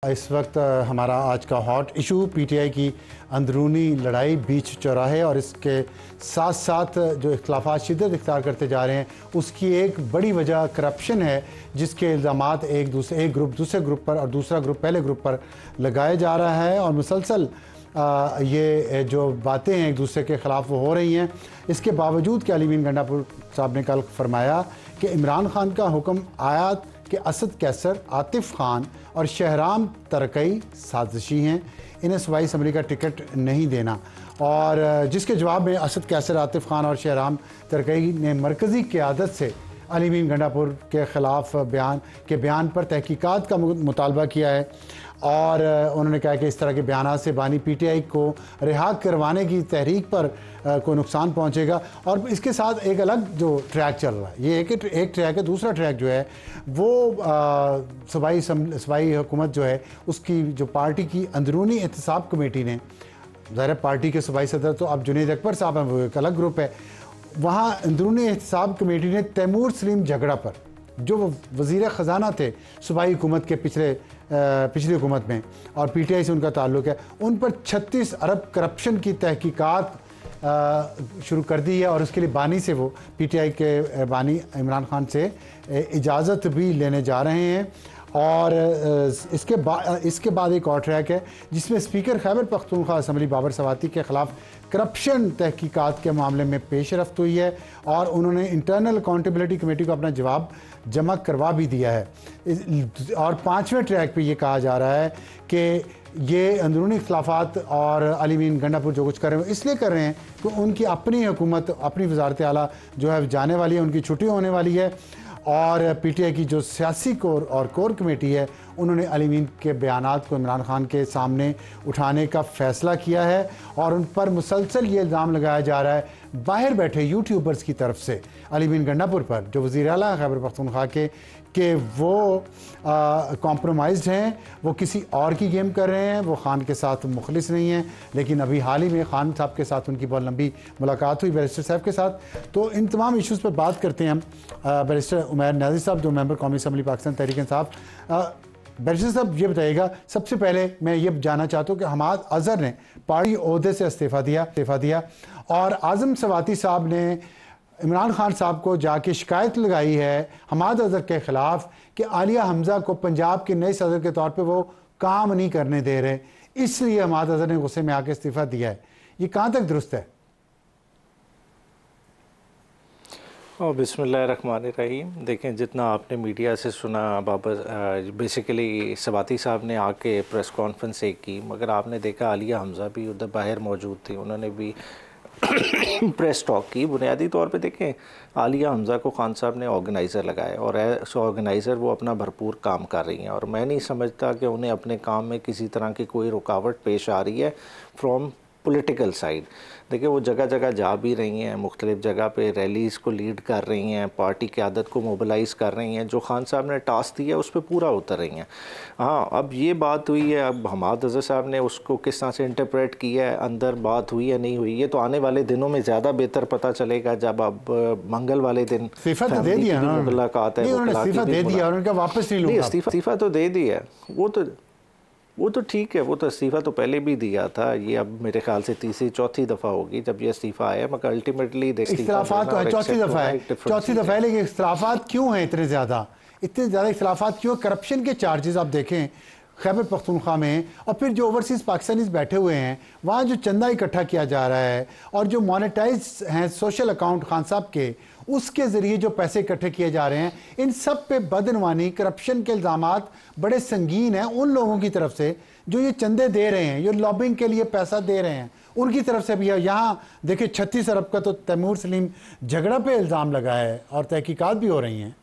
इस वक्त हमारा आज का हॉट इशू पीटीआई की अंदरूनी लड़ाई बीच चौराहे और इसके साथ साथ जो इख्तलाफात शिद्दत इख्तियार करते जा रहे हैं उसकी एक बड़ी वजह करप्शन है, जिसके इल्ज़ामात एक ग्रुप दूसरे ग्रुप पर और दूसरा ग्रुप पहले ग्रुप पर लगाए जा रहा है और मुसलसल ये जो बातें हैं एक दूसरे के ख़िलाफ़ वो हो रही हैं। इसके बावजूद कि अली मीन गंडापुर साहब ने कल फरमाया कि इमरान खान का हुक्म आया कि असद कैसर, आतिफ खान और शहराम तरकई साजिशी हैं, इन्हें सूबाई असम्बली का टिकट नहीं देना। और जिसके जवाब में असद कैसर, आतिफ खान और शहराम तरकई ने मरकज़ी क़यादत से अली मीन गंडापुर के ख़िलाफ़ बयान पर तहकीकात का मुतालबा किया है और उन्होंने कहा कि इस तरह के बयानात से बानी पीटीआई को रिहा करवाने की तहरीक पर कोई नुकसान पहुंचेगा। और इसके साथ एक अलग जो ट्रैक चल रहा है, ये एक ट्रैक है। दूसरा ट्रैक जो है वो सूबाई हुकूमत जो है उसकी जो पार्टी की अंदरूनी एहतसाब कमेटी ने, ज़ाहिर पार्टी के सूबाई सदर तो अब जुनैद अकबर साहब हैं, वो एक अलग ग्रुप है, वहाँ अंदरूनी एहतसाब कमेटी ने तैमूर सलीम झगड़ा पर, जो वज़ीर ख़जाना थे सूबाई हुकूमत के पिछली हुकूमत में और पीटीआई से उनका ताल्लुक़ है, उन पर 36 अरब करप्शन की तहकीकात शुरू कर दी है और उसके लिए बानी से वो पीटीआई के बानी इमरान खान से इजाज़त भी लेने जा रहे हैं। और इसके बाद एक और ट्रैक है जिसमें स्पीकर खैबर पख्तूनख्वा असम्बली बाबर सवाती के ख़िलाफ़ करप्शन तहकीकात के मामले में पेश रफ्त हुई है और उन्होंने इंटरनल अकाउंटेबिलिटी कमेटी को अपना जवाब जमा करवा भी दिया है। और पाँचवें ट्रैक पे ये कहा जा रहा है कि ये अंदरूनी इख्तलाफात और अली मीन गंडापुर जो कुछ कर रहे हैं इसलिए कर रहे हैं कि उनकी अपनी हुकूमत, अपनी वजारत आला जो है जाने वाली है, उनकी छुट्टी होने वाली है और पीटीआई की जो सियासी कोर कमेटी है उन्होंने अली मीन के बयानात को इमरान खान के सामने उठाने का फ़ैसला किया है और उन पर मुसलसल ये इल्ज़ाम लगाया जा रहा है बाहर बैठे यूट्यूबर्स की तरफ से अली मीन गंडापुर पर, जो वज़ीर आला खैबर पख्तूनख्वा के वो कॉम्प्रोमाइज़्ड हैं, वो किसी और की गेम कर रहे हैं, वो खान के साथ मुखलिस नहीं हैं। लेकिन अभी हाल ही में खान साहब के साथ उनकी बहुत लंबी मुलाकात हुई बैरिस्टर साहब के साथ। तो इन तमाम इश्यूज़ पर बात करते हैं हम। बैरिस्टर उमैर न्याज़ी साहब जो मेंबर कौमी असम्बली पाकिस्तान तहरीक इंसाफ, बैरिस्टर साहब ये बताइएगा, सबसे पहले मैं ये जानना चाहता हूँ कि हमाद अज़हर ने पार्टी ओहदे से इस्तीफ़ा दिया और आज़म सवाती साहब ने इमरान खान साहब को जाके शिकायत लगाई है हमाद अज़हर के ख़िलाफ़ कि आलिया हमज़ा को पंजाब के नए सदर के तौर पे वो काम नहीं करने दे रहे, इसलिए हमाद अज़हर ने गुस्से में आके इस्तीफ़ा दिया है। ये कहाँ तक दुरुस्त है? बिस्मिल्लाहिर्रहमानिर्रहीम। देखें, जितना आपने मीडिया से सुना बाबर, बेसिकली सवाती साहब ने आके प्रेस कॉन्फ्रेंस एक की, मगर आपने देखा आलिया हमज़ा भी उधर बाहर मौजूद थी, उन्होंने भी प्रेस टॉक की। बुनियादी तौर पे देखें, आलिया हमज़ा को खान साहब ने ऑर्गेनाइज़र लगाया और एज ऑर्गेनाइज़र वो अपना भरपूर काम कर रही हैं और मैं नहीं समझता कि उन्हें अपने काम में किसी तरह की कोई रुकावट पेश आ रही है फ्रॉम पॉलिटिकल साइड। देखिए, वो जगह जगह जा भी रही हैं, मुख्तलिफ़ जगह पे रैलीज़ को लीड कर रही हैं, पार्टी क़यादत को मोबिलाइज़ कर रही हैं, जो खान साहब ने टास्क दिया उस पर पूरा उतर रही हैं। हाँ, अब ये बात हुई है, अब हमाद अज़हर साहब ने उसको किस तरह से इंटरप्रेट किया है, अंदर बात हुई है नहीं हुई, ये तो आने वाले दिनों में ज़्यादा बेहतर पता चलेगा जब अब मंगल वाले दिन इस्तीफ़ा तो दे दिया ना, मुलाकात है, इस्तीफ़ा तो दे दिया, वो तो ठीक है, वो तो इस्तीफ़ा तो पहले भी दिया था। ये अब मेरे ख्याल से तीसरी चौथी दफ़ा होगी जब ये इस्तीफ़ा आया, मगर अल्टीमेटली इख्तिलाफात तो चौथी दफ़ा है, लेकिन इख्तिलाफात क्यों हैं इतने ज़्यादा इख्तिलाफात क्यों? करप्शन के चार्जेस आप देखें खैबर पख्तूनख्वा में, और फिर जो ओवरसीज़ पाकिस्तानीज़ बैठे हुए हैं वहाँ जो चंदा इकट्ठा किया जा रहा है और जो मोनेटाइज हैं सोशल अकाउंट खान साहब के, उसके ज़रिए जो पैसे इकट्ठे किए जा रहे हैं, इन सब पे बदनवानी करप्शन के इल्ज़ामात बड़े संगीन हैं उन लोगों की तरफ से जो ये चंदे दे रहे हैं, ये लॉबिंग के लिए पैसा दे रहे हैं, उनकी तरफ से भी। यहाँ देखिए 36 अरब का तो तैमूर सलीम झगड़ा पे इल्ज़ाम लगा है और तहकीकात भी हो रही हैं।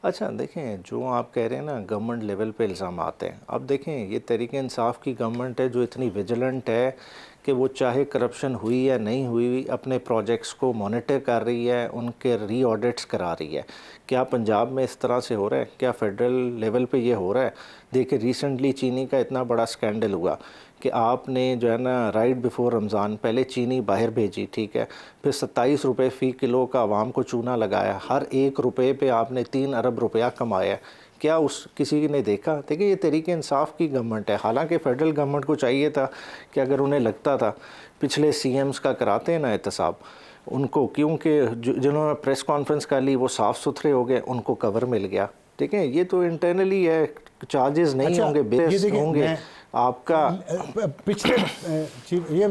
अच्छा, देखें, जो आप कह रहे हैं ना गवर्नमेंट लेवल पे इल्ज़ाम आते हैं, अब देखें ये तहरीक इंसाफ की गवर्नमेंट है जो इतनी विजिलेंट है कि वो चाहे करप्शन हुई या नहीं हुई अपने प्रोजेक्ट्स को मॉनिटर कर रही है, उनके री ऑडिट्स करा रही है। क्या पंजाब में इस तरह से हो रहा है? क्या फेडरल लेवल पे ये हो रहा है? देखिए, रिसेंटली चीनी का इतना बड़ा स्कैंडल हुआ कि आपने जो है ना राइट बिफोर रमज़ान पहले चीनी बाहर भेजी, ठीक है, फिर 27 रुपये फ़ी किलो का आवाम को चूना लगाया, हर 1 रुपये पे आपने 3 अरब रुपया कमाया। क्या उस किसी ने देखा? देखिए ये तहरीक इंसाफ की गवर्नमेंट है, हालांकि फेडरल गवर्नमेंट को चाहिए था कि अगर उन्हें लगता था पिछले सीएम्स का कराते हैं ना एहतसाब उनको, क्योंकि जिन्होंने प्रेस कॉन्फ्रेंस कर ली वो साफ़ सुथरे हो गए, उनको कवर मिल गया। ठीक है, ये तो इंटरनली है, चार्जेस नहीं अच्छा, होंगे, बेस होंगे आपका। पिछले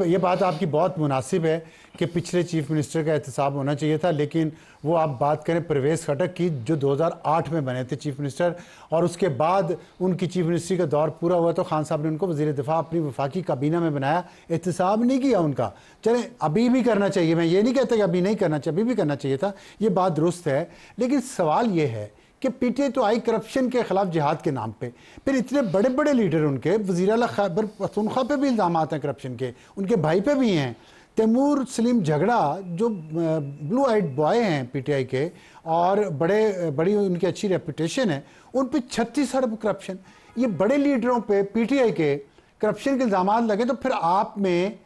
ये बात आपकी बहुत मुनासिब है कि पिछले चीफ मिनिस्टर का एहतसाब होना चाहिए था, लेकिन वो आप बात करें परवेज़ खटक की जो 2008 में बने थे चीफ मिनिस्टर, और उसके बाद उनकी चीफ मिनिस्ट्री का दौर पूरा हुआ तो खान साहब ने उनको वज़ीर दिफा अपनी वफाकी काबीना में बनाया, एहतसाब नहीं किया उनका। चलें अभी भी करना चाहिए, मैं ये नहीं कहता कि अभी नहीं करना चाहिए, अभी भी करना चाहिए था, ये बात दुरुस्त है। लेकिन सवाल ये है कि पीटीआई तो आई करप्शन के खिलाफ जिहाद के नाम पे, फिर इतने बड़े बड़े लीडर उनके, वज़ीर आला खैबर पख्तूनख्वा पे भी इल्ज़ाम हैं करप्शन के, उनके भाई पे भी हैं। तैमूर सलीम झगड़ा जो ब्लू आइड बॉय हैं पीटीआई के और बड़ी उनकी अच्छी रेपुटेशन है, उन पे 36 अरब करप्शन। ये बड़े लीडरों पे पीटीआई के करप्शन के इल्ज़ाम लगे तो फिर आप में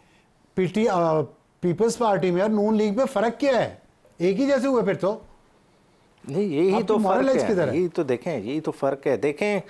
पीपल्स पार्टी में और नून लीग में फ़र्क क्या है? एक ही जैसे हुए फिर तो। नहीं यही तो फ़र्क है, यही तो देखें, यही तो फ़र्क है। देखें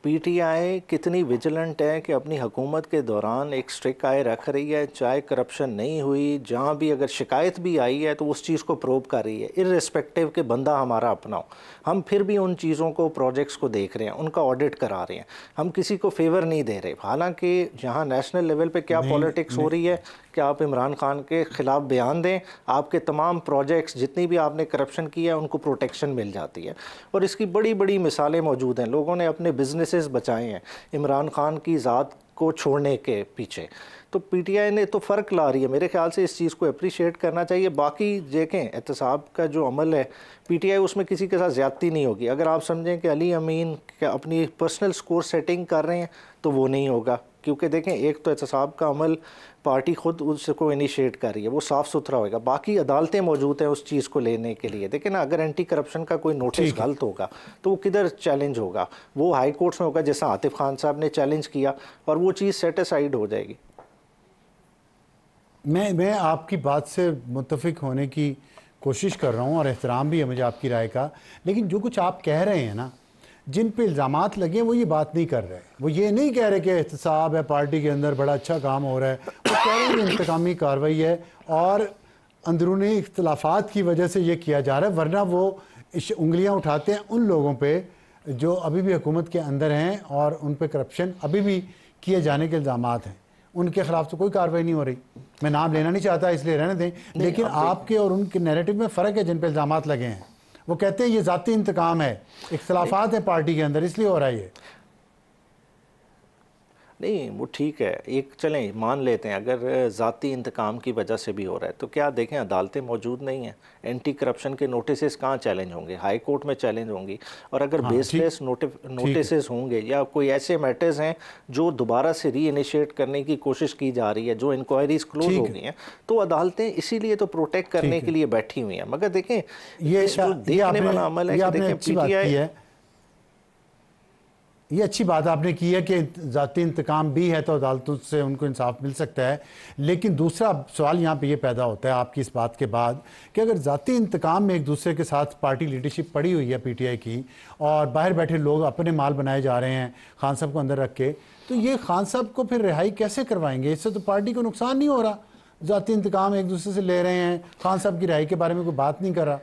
पीटीआई कितनी विजिलेंट है कि अपनी हुकूमत के दौरान एक स्ट्रिक आय रख रही है, चाहे करप्शन नहीं हुई, जहाँ भी अगर शिकायत भी आई है तो उस चीज़ को प्रोव कर रही है, इर्रेस्पेक्टिव के बंदा हमारा अपना हो। हम फिर भी उन चीज़ों को, प्रोजेक्ट्स को देख रहे हैं, उनका ऑडिट करा रहे हैं, हम किसी को फेवर नहीं दे रहे। हालांकि जहाँ नेशनल लेवल पे क्या पॉलिटिक्स हो रही है कि आप इमरान खान के ख़िलाफ़ बयान दें, आपके तमाम प्रोजेक्ट्स जितनी भी आपने करप्शन किया है उनको प्रोटेक्शन मिल जाती है। और इसकी बड़ी बड़ी मिसालें मौजूद हैं, लोगों ने अपने बिजनेसेस बचाए हैं इमरान खान की ज़ात को छोड़ने के पीछे। तो पीटीआई ने तो फ़र्क ला रही है, मेरे ख्याल से इस चीज़ को अप्रिशिएट करना चाहिए। बाकी देखें एहतसाब का जो अमल है पीटीआई, उसमें किसी के साथ ज़्यादती नहीं होगी। अगर आप समझें कि अली अमीन अपनी पर्सनल स्कोर सेटिंग कर रहे हैं तो वो नहीं होगा, क्योंकि देखें एक तो एहतसाब का अमल पार्टी खुद उसको इनिशिएट कर रही है, वो साफ़ सुथरा होगा। बाकी अदालतें मौजूद हैं उस चीज़ को लेने के लिए। देखिए ना, अगर एंटी करप्शन का कोई नोटिस गलत होगा तो वो किधर चैलेंज होगा? वो हाई कोर्ट्स में होगा, जैसा आतिफ खान साहब ने चैलेंज किया, और वो चीज़ सेटिसाइड हो जाएगी। मैं आपकी बात से मुत्तफिक होने की कोशिश कर रहा हूँ और एहतराम भी है मुझे आपकी राय का, लेकिन जो कुछ आप कह रहे हैं ना, जिन पे इल्ज़ामात लगे वो ये बात नहीं कर रहे। वो ये नहीं कह रहे कि एहतसाब है, पार्टी के अंदर बड़ा अच्छा काम हो रहा है। वो कह रहे हैं इंतकामी कार्रवाई है और अंदरूनी इख्तलाफात की वजह से ये किया जा रहा है, वरना वो उंगलियां उठाते हैं उन लोगों पे जो अभी भी हुकूमत के अंदर हैं और उन पे करप्शन अभी भी किए जाने के इल्ज़ामात हैं। उनके खिलाफ तो कोई कार्रवाई नहीं हो रही। मैं नाम लेना नहीं चाहता इसलिए रहने दें, लेकिन आपके और उनके नैरेटिव में फ़र्क है जिन पे इल्ज़ामात लगे हैं। वो कहते हैं ये ज़ाती इंतकाम है, इख्तलाफात है पार्टी के अंदर इसलिए हो रहा है ये। नहीं वो ठीक है, एक चलें मान लेते हैं अगर ज़ाती इंतकाम की वजह से भी हो रहा है तो क्या देखें अदालतें मौजूद नहीं हैं, एंटी करप्शन के नोटिस कहाँ चैलेंज होंगे? हाई कोर्ट में चैलेंज होंगी। और अगर बेसलेस नोटिस होंगे या कोई ऐसे मैटर्स हैं जो दोबारा से री इनिशिएट करने की कोशिश की जा रही है, जो इंक्वायरीज क्लोज हो गई हैं, तो अदालतें इसीलिए तो प्रोटेक्ट करने के लिए बैठी हुई हैं। मगर देखें ये देखने वाला अमल है कि देखें पीटीआई, ये अच्छी बात आपने की है कि ज़ाती इंतकाम भी है तो अदालतों से उनको इंसाफ मिल सकता है। लेकिन दूसरा सवाल यहाँ पे ये पैदा होता है आपकी इस बात के बाद कि अगर ज़ाती इंतकाम में एक दूसरे के साथ पार्टी लीडरशिप पड़ी हुई है पीटीआई की और बाहर बैठे लोग अपने माल बनाए जा रहे हैं खान साहब को अंदर रख के, तो ये खान साहब को फिर रिहाई कैसे करवाएंगे? इससे तो पार्टी को नुकसान नहीं हो रहा। ज़ाती इंतकाम एक दूसरे से ले रहे हैं, खान साहब की रिहाई के बारे में कोई बात नहीं कर रहा।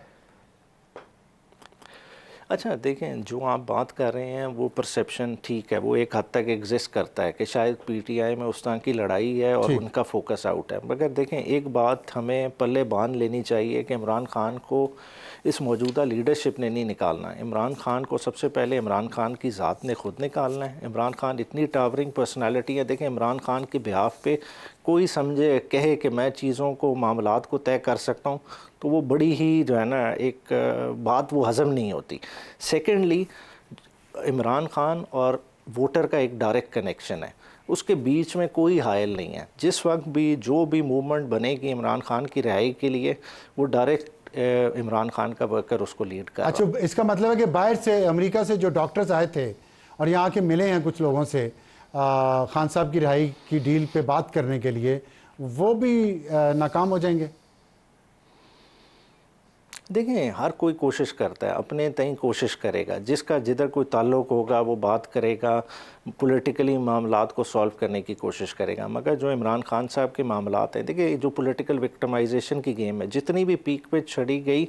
अच्छा देखें जो आप बात कर रहे हैं वो परसेप्शन ठीक है, वो एक हद तक एग्जिस्ट करता है कि शायद पीटीआई में उस तरह की लड़ाई है और उनका फोकस आउट है। मगर देखें एक बात हमें पल्ले बांध लेनी चाहिए कि इमरान खान को इस मौजूदा लीडरशिप ने नहीं निकालना है। इमरान खान को सबसे पहले इमरान खान की ज़ात ने खुद निकालना है। इमरान खान इतनी टावरिंग पर्सनालिटी है, देखें इमरान खान के बिहाफ पे कोई समझे कहे कि मैं चीज़ों को मामलात को तय कर सकता हूँ तो वो बड़ी ही जो है ना एक बात वो हज़म नहीं होती। सेकेंडली इमरान खान और वोटर का एक डायरेक्ट कनेक्शन है, उसके बीच में कोई हायल नहीं है। जिस वक्त भी जो भी मूवमेंट बनेगी इमरान खान की रिहाई के लिए वो डायरेक्ट इमरान खान का वर्कर उसको लीड कर। अच्छा, इसका मतलब है कि बाहर से अमेरिका से जो डॉक्टर्स आए थे और यहाँ के मिले हैं कुछ लोगों से खान साहब की रिहाई की डील पे बात करने के लिए, वो भी नाकाम हो जाएंगे? देखें हर कोई कोशिश करता है, अपने तय कोशिश करेगा, जिसका जिधर कोई ताल्लुक़ होगा वो बात करेगा, पॉलिटिकली मामलात को सॉल्व करने की कोशिश करेगा। मगर जो इमरान खान साहब के मामलात हैं, देखिए जो पॉलिटिकल विक्टिमाइजेशन की गेम है, जितनी भी पीक पे चढ़ी गई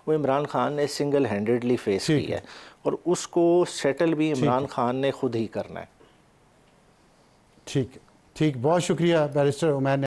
वो इमरान खान ने सिंगल हैंडेडली फेस की है, और उसको सेटल भी इमरान खान ने खुद ही करना है। ठीक, बहुत शुक्रिया बैरिस्टर उमैर।